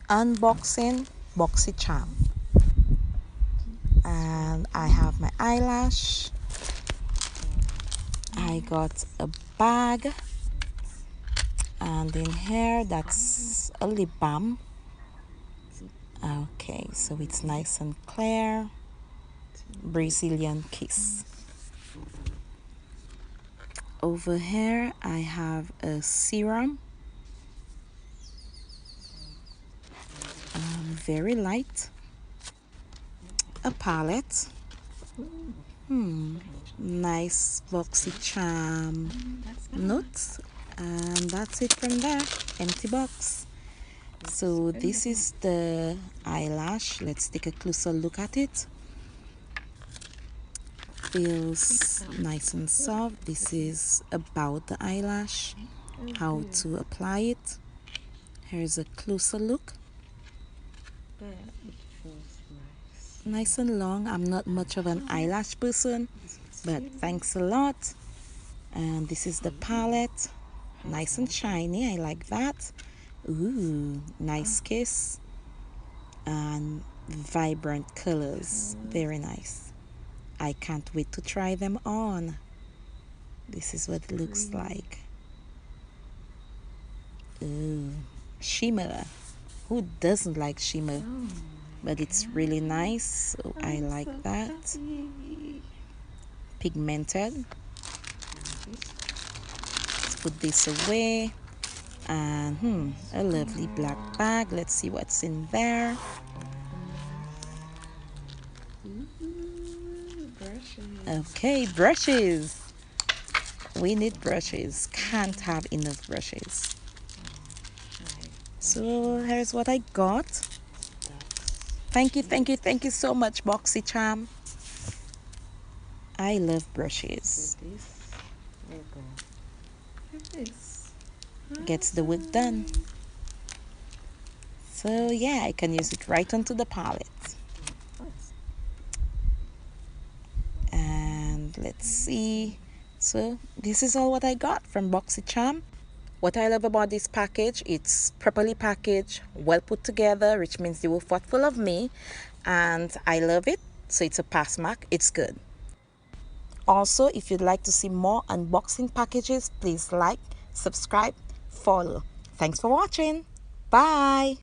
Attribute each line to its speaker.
Speaker 1: unboxing Boxy Charm. And I have my eyelash. I got a bag, and in here that's a lip balm. Okay, so it's nice and clear. Brazilian Kiss. Over here I have a serum, very light, a palette, nice Boxy Charm notes, and that's it from there. Empty box. So this is the eyelash. Let's take a closer look at it. Feels nice and soft. This is about the eyelash, how to apply it. Here's a closer look. Nice and long. I'm not much of an eyelash person, but thanks a lot. And this is the palette. Nice and shiny. I like that. Ooh, nice kiss. And vibrant colors. Very nice. I can't wait to try them on. This is what it looks like. Ooh, shimmer. Who doesn't like shimmer? But it's really nice, so I like that. Pigmented. Let's put this away. And a lovely black bag. Let's see what's in there. Okay, brushes. We need brushes. Can't have enough brushes. So here's what I got. Thank you so much, Boxy Charm. I love brushes. Gets the work done. So yeah, I can use it right onto the palette. And let's see. So this is all what I got from Boxy Charm. What I love about this package, it's properly packaged, well put together, which means they were thoughtful of me, and I love it. So it's a pass mark. It's good. Also, if you'd like to see more unboxing packages, please like, subscribe, follow. Thanks for watching. Bye.